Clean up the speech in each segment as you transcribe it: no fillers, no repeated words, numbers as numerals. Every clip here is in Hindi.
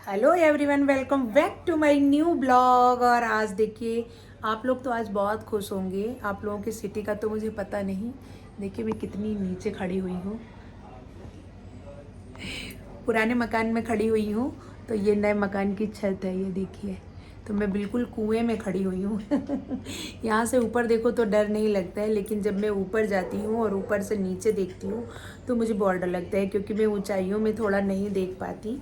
Hello everyone, welcome back to my new blog. और आज देखिए, आप लोग तो आज बहुत खुश होंगे। आप लोगों की सिटी का तो मुझे पता नहीं। देखिए मैं कितनी नीचे खड़ी हुई हूँ, पुराने मकान में खड़ी हुई हूँ। तो ये नए मकान की छत है, ये देखिए। तो मैं बिल्कुल कुएं में खड़ी हुई हूँ। यहाँ से ऊपर देखो तो डर नहीं लगता है, लेकिन जब मैं ऊपर जाती हूँ और ऊपर से नीचे देखती हूँ तो मुझे बहुत डर लगता है, क्योंकि मैं ऊंचाइयों में थोड़ा नहीं देख पाती।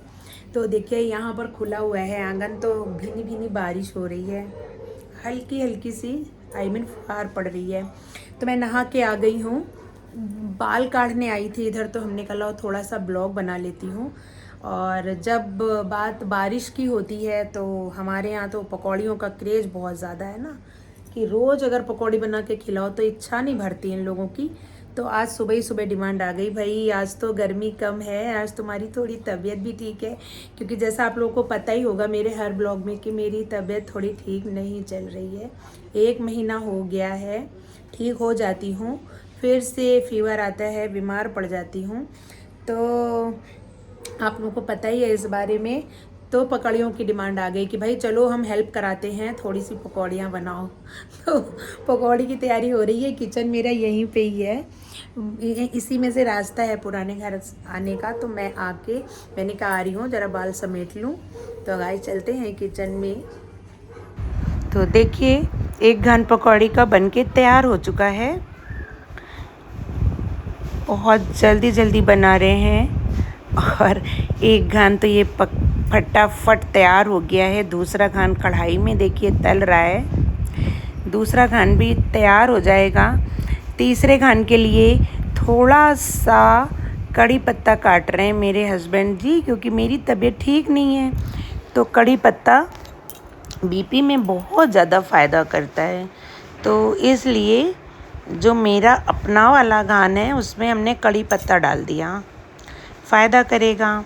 तो देखिए यहाँ पर खुला हुआ है आंगन, तो भीनी भीनी बारिश हो रही है, हल्की हल्की सी, आई मीन फुहार पड़ रही है। तो मैं नहा के आ गई हूँ, बाल काटने आई थी इधर, तो हमने कहा थोड़ा सा ब्लॉग बना लेती हूँ। और जब बात बारिश की होती है तो हमारे यहाँ तो पकौड़ियों का क्रेज़ बहुत ज़्यादा है ना, कि रोज़ अगर पकौड़ी बना के खिलाओ तो इच्छा नहीं भरती इन लोगों की। तो आज सुबह ही सुबह डिमांड आ गई, भाई आज तो गर्मी कम है, आज तुम्हारी थोड़ी तबीयत भी ठीक है। क्योंकि जैसा आप लोगों को पता ही होगा मेरे हर ब्लॉग में कि मेरी तबीयत थोड़ी ठीक नहीं चल रही है। 1 महीना हो गया है, ठीक हो जाती हूँ, फिर से फीवर आता है, बीमार पड़ जाती हूँ। तो आप लोगों को पता ही है इस बारे में। तो पकौड़ियों की डिमांड आ गई कि भाई चलो हम हेल्प कराते हैं, थोड़ी सी पकौड़ियाँ बनाओ। तो पकौड़ी की तैयारी हो रही है, किचन मेरा यहीं पे ही है, इसी में से रास्ता है पुराने घर आने का। तो मैं आके मैंने कहा आ रही हूँ, ज़रा बाल समेट लूँ। तो गाइस चलते हैं किचन में। तो देखिए, एक घान पकौड़ी का बनके तैयार हो चुका है। बहुत जल्दी जल्दी बना रहे हैं। और एक घान तो ये फटाफट तैयार हो गया है। दूसरा घान कढ़ाई में देखिए तल रहा है, दूसरा घान भी तैयार हो जाएगा। तीसरे घान के लिए थोड़ा सा कड़ी पत्ता काट रहे हैं मेरे हस्बैंड जी, क्योंकि मेरी तबीयत ठीक नहीं है। तो कड़ी पत्ता बीपी में बहुत ज़्यादा फ़ायदा करता है, तो इसलिए जो मेरा अपना वाला घान है उसमें हमने कड़ी पत्ता डाल दिया, फ़ायदा करेगा।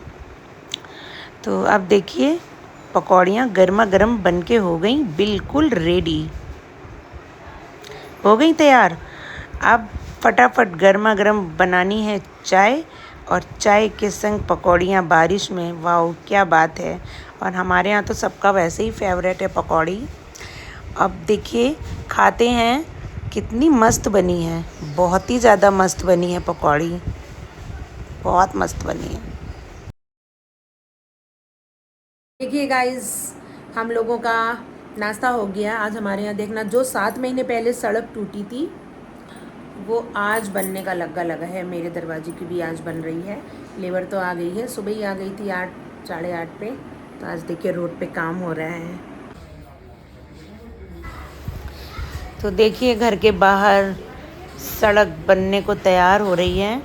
तो अब देखिए पकौड़ियाँ गर्मा गर्म बनके हो गई, बिल्कुल रेडी हो गई तैयार। अब फटाफट गर्मा गर्म बनानी है चाय, और चाय के संग पकौड़ियाँ बारिश में, वाह क्या बात है। और हमारे यहाँ तो सबका वैसे ही फेवरेट है पकौड़ी। अब देखिए खाते हैं, कितनी मस्त बनी है, बहुत ही ज़्यादा मस्त बनी है पकौड़ी, बहुत मस्त बनी है। देखिए गाइस, हम लोगों का नाश्ता हो गया। आज हमारे यहाँ देखना, जो 7 महीने पहले सड़क टूटी थी वो आज बनने का लगा है। मेरे दरवाजे की भी आज बन रही है। लेबर तो आ गई है, सुबह ही आ गई थी 8 साढ़े 8 पे। तो आज देखिए रोड पे काम हो रहा है। तो देखिए घर के बाहर सड़क बनने को तैयार हो रही है।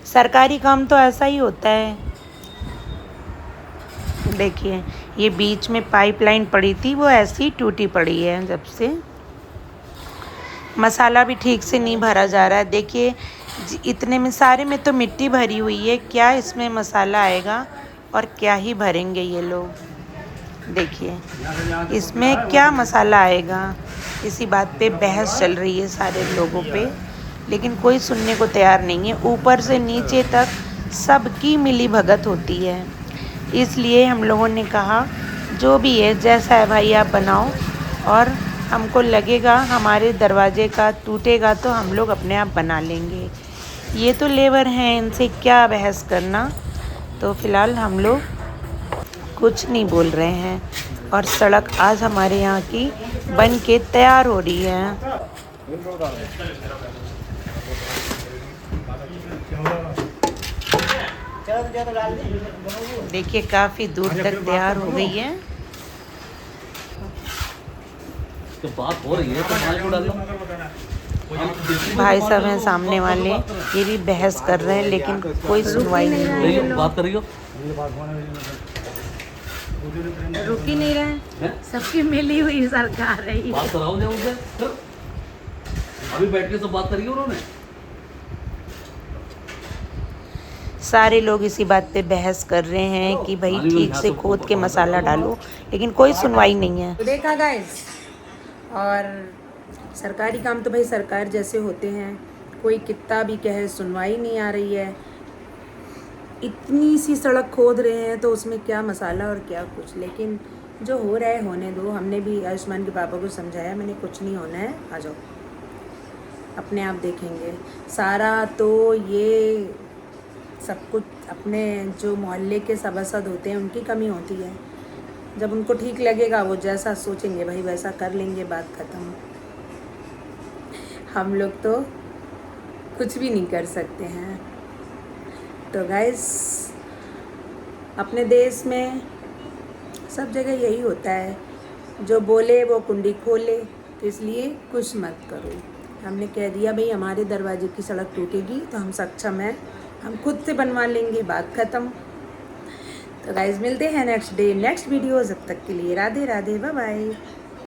सरकारी काम तो ऐसा ही होता है। देखिए ये बीच में पाइपलाइन पड़ी थी, वो ऐसी ही टूटी पड़ी है जब से। मसाला भी ठीक से नहीं भरा जा रहा है। देखिए इतने में, सारे में तो मिट्टी भरी हुई है, क्या इसमें मसाला आएगा और क्या ही भरेंगे ये लोग। देखिए इसमें क्या मसाला आएगा, इसी बात पे बहस चल रही है सारे लोगों पे, लेकिन कोई सुनने को तैयार नहीं है। ऊपर से नीचे तक सबकी मिली भगत होती है। इसलिए हम लोगों ने कहा जो भी है, जैसा है भाई आप बनाओ, और हमको लगेगा हमारे दरवाजे का टूटेगा तो हम लोग अपने आप बना लेंगे। ये तो लेबर हैं, इनसे क्या बहस करना। तो फ़िलहाल हम लोग कुछ नहीं बोल रहे हैं। और सड़क आज हमारे यहाँ की बन के तैयार हो रही है। देखिए काफ़ी दूर तक तैयार हो गई है। तो बात हो रही है तो माल को डालना। भाई साहब हैं सामने वाले, ये भी बहस कर रहे हैं, लेकिन कोई सुनवाई नहीं हो रही है। बात कर रही हो, रुक ही नहीं रहे, सबकी मिली हुई सरकार है। बात कराओ जब उनसे। अभी बैठ के सब बात करिए उन्होंने। सारे लोग इसी बात पे बहस कर रहे हैं कि भाई ठीक से खोद के मसाला डालो, लेकिन कोई सुनवाई नहीं है। देखा गाइस, और सरकारी काम तो भाई सरकार जैसे होते हैं, कोई कितना भी कहे सुनवाई नहीं आ रही है। इतनी सी सड़क खोद रहे हैं तो उसमें क्या मसाला और क्या कुछ, लेकिन जो हो रहा है होने दो। हमने भी आयुष्मान के पापा को समझाया, मैंने कुछ नहीं होना है, आ जाओ अपने आप देखेंगे सारा। तो ये सब कुछ अपने जो मोहल्ले के सभासद होते हैं उनकी कमी होती है। जब उनको ठीक लगेगा वो जैसा सोचेंगे भाई वैसा कर लेंगे, बात ख़त्म। हम लोग तो कुछ भी नहीं कर सकते हैं। तो गाइस अपने देश में सब जगह यही होता है, जो बोले वो कुंडी खोले, तो इसलिए कुछ मत करो। हमने कह दिया भाई हमारे दरवाजे की सड़क टूटेगी तो हम सक्षम हैं, हम खुद से बनवा लेंगे, बात ख़त्म। तो गाइस मिलते हैं नेक्स्ट डे नेक्स्ट वीडियो, जब तक के लिए राधे राधे, बाय बाय।